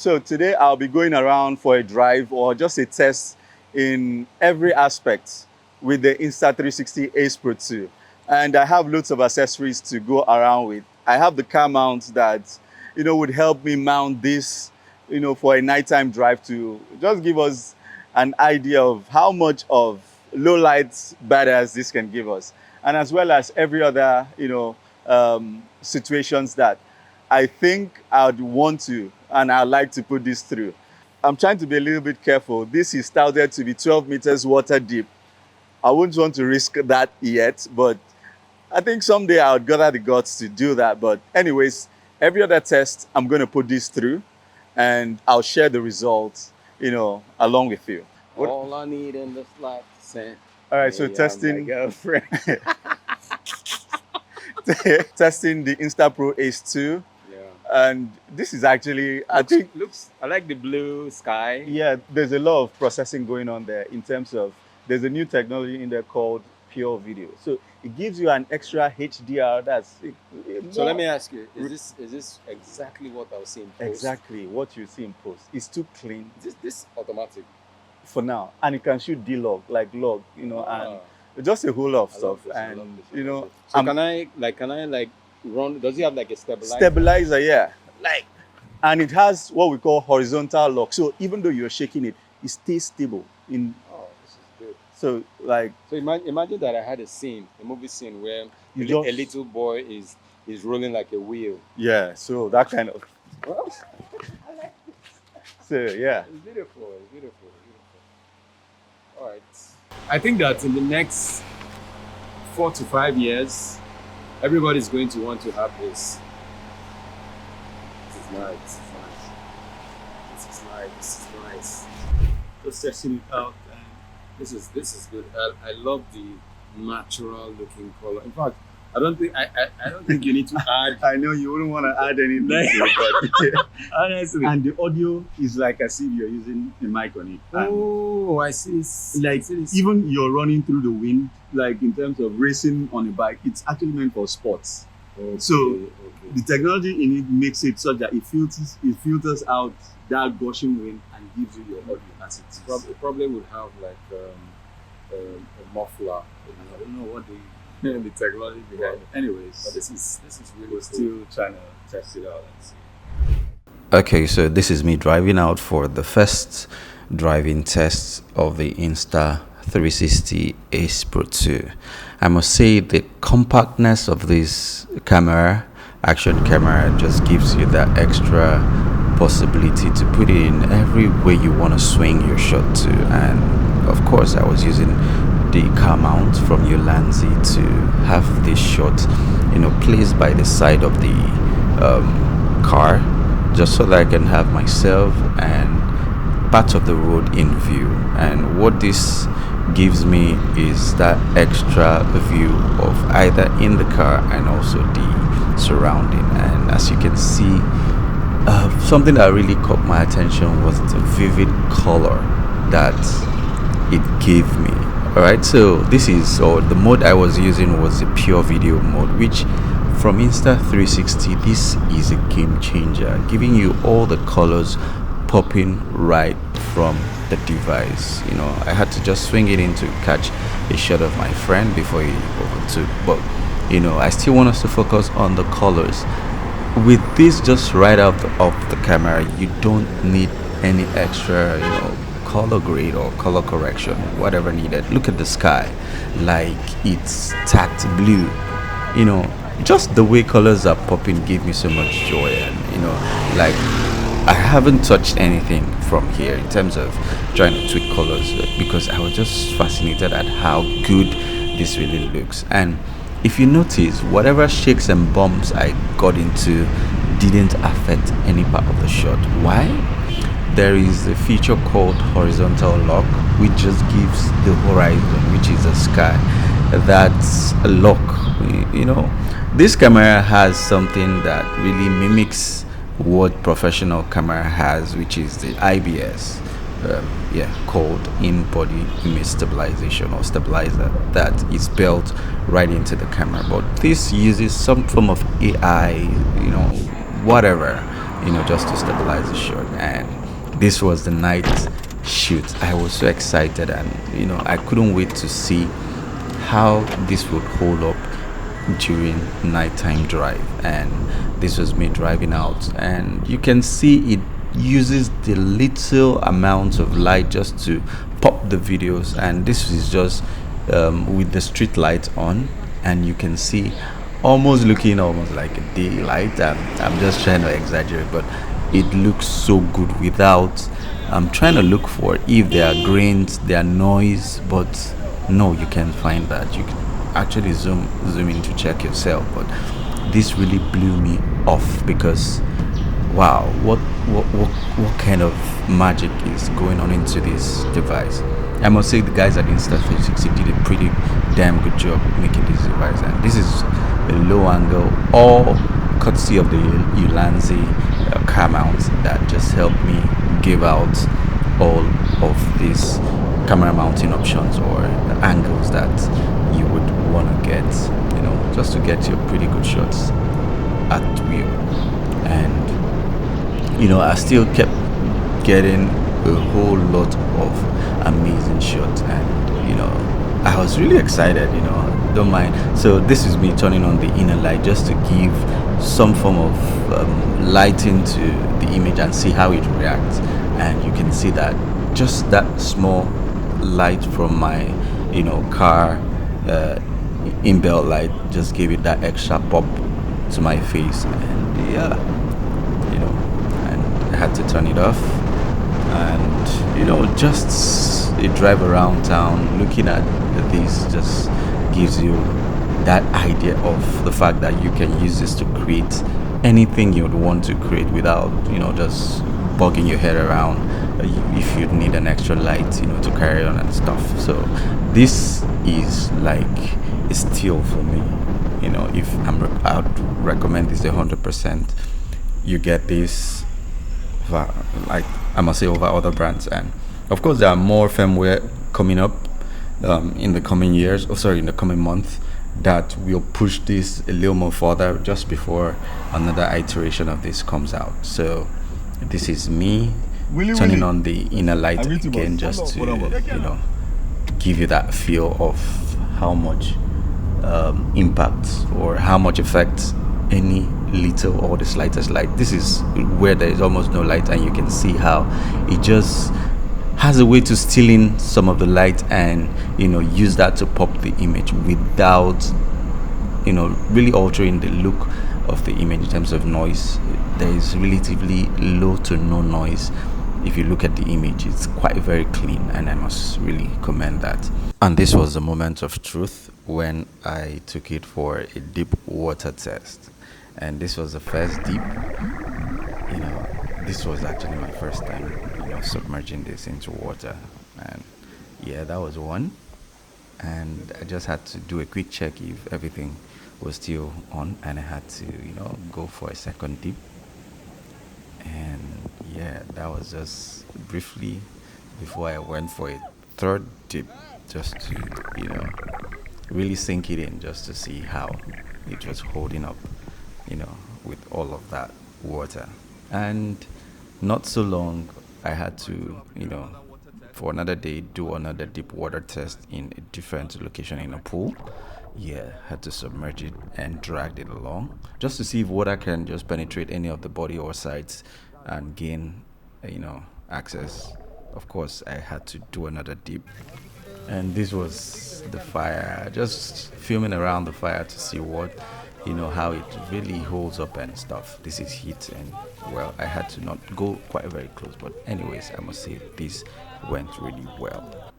So today I'll be going around for a drive or just a test in every aspect with the Insta360 Ace Pro 2. And I have loads of accessories to go around with. I have the car mount that, would help me mount this, for a nighttime drive to just give us an idea of how much of low lights badass this can give us. And as well as every other, situations that I think I'd want to and I'd like to put this through. I'm trying to be a little bit careful. This is touted to be 12 meters water deep. I wouldn't want to risk that yet, but I think someday I would gather the guts to do that. But anyways, every other test, I'm going to put this through and I'll share the results, along with you. All I need in this life to say. All right, so My testing girlfriend. testing the Insta Pro Ace 2. Yeah. And this is actually, I think, I like the blue sky. yeah, there's a lot of processing going on there in terms of, there's a new technology in there called pure video. So it gives you an extra HDR. So let me ask you: is this exactly what I was seeing? Exactly what you see in post. It's too clean This automatic. for now, and it can shoot D-log, like log, and just a whole lot of stuff. And So can I run? Does it have like a stabilizer? Stabilizer, yeah, and it has what we call horizontal lock. So even though you're shaking it, it stays stable. Oh, this is good. So So imagine that I had a movie scene where You a just- little boy is rolling like a wheel. yeah, so that kind of. Well, So yeah. it's beautiful. It's beautiful. All right. I think that in the next 4 to 5 years, everybody's going to want to have this. This is nice. This is nice. This is nice. Just testing it out. This is good. I love the natural looking color. In fact, I don't think you need to add. I know you wouldn't want to add anything to it, but Honestly. and the audio is like as if you're using a mic on it. And Oh, I see this. like even you're running through the wind, like in terms of racing on a bike, it's actually meant for sports. So the technology in it makes it such that it filters out that gushing wind and gives you your audio as it is. It probably would have like a muffler. I don't know what The technology behind it. anyways, But this is really we're cool. still trying to test it out and see. Okay, so this is me driving out for the first driving test of the Insta360 Ace Pro 2. I must say the compactness of this action camera, just gives you that extra possibility to put it in every way you want to swing your shot to. And of course, I was using the car mount from Ulanzi to have this shot, placed by the side of the car, just so that I can have myself and part of the road in view. And what this gives me is that extra view of either in the car and also the surrounding. And as you can see, something that really caught my attention was the vivid color that it gave me. Alright, so the mode I was using was the pure video mode, which from Insta360, this is a game changer, giving you all the colors popping right from the device. I had to just swing it in to catch a shot of my friend before he overtook, but I still want us to focus on the colors. With this just right out of the camera, you don't need any extra color grade or color correction, whatever needed. Look at the sky, like it's tacked blue. Just the way colors are popping gave me so much joy. And like I haven't touched anything from here in terms of trying to tweak colors, because I was just fascinated at how good this really looks. And if you notice, whatever shakes and bumps I got into didn't affect any part of the shot. Why? There is a feature called horizontal lock, which just gives the horizon, which is the sky, that's a lock. This camera has something that really mimics what professional camera has, which is the IBS, called in-body image stabilization or stabilizer, that is built right into the camera. But this uses some form of AI, whatever, just to stabilize the shot. And this was the night shoot. I was so excited, and I couldn't wait to see how this would hold up during nighttime drive. And this was me driving out, and you can see it uses the little amount of light just to pop the videos. And this is just with the street light on, and you can see almost looking almost like a daylight. I'm just trying to exaggerate, but it looks so good without. I'm trying to look for if there are grains, there are noise, but no, you can't find that. You can actually zoom in to check yourself, but this really blew me off because wow, what kind of magic is going on into this device? I must say the guys at Insta360 did a pretty damn good job making this device, and this is a low angle, all courtesy of the Ulanzi car mount that just helped me give out all of these camera mounting options or the angles that you would want to get, just to get your pretty good shots at wheel. And I still kept getting a whole lot of amazing shots, and I was really excited. Don't mind. So this is me turning on the inner light just to give some form of lighting to the image and see how it reacts. And you can see that just that small light from my car inbuilt light just gave it that extra pop to my face. And yeah, and I had to turn it off, and just a drive around town looking at this just gives you that idea of the fact that you can use this to create anything you would want to create without just bugging your head around if you need an extra light to carry on and stuff. So this is like a steal for me. If I would recommend this 100%. You get this like I must say over other brands, and of course there are more firmware coming up in the coming years, in the coming month, that will push this a little more further just before another iteration of this comes out. So this is me turning on the inner light again just to give you that feel of how much impact or how much effect any little or the slightest light. This is where there is almost no light, and you can see how it just has a way to steal in some of the light and use that to pop the image without really altering the look of the image. In terms of noise, there is relatively low to no noise. If you look at the image, it's quite very clean, and I must really commend that. And this was the moment of truth when I took it for a deep water test, and this was the first deep. This was actually my first time submerging this into water, and yeah, that was one. And I just had to do a quick check if everything was still on, and I had to go for a second dip. And yeah, that was just briefly before I went for a third dip, just to really sink it in, just to see how it was holding up with all of that water. And not so long, I had to for another day do another deep water test in a different location in a pool. Yeah, had to submerge it and dragged it along just to see if water can just penetrate any of the body or sides and gain access. Of course, I had to do another dip, and this was the fire, just filming around the fire to see what how it really holds up and stuff. This is heat, and well, I had to not go quite very close, but anyways, I must say this went really well.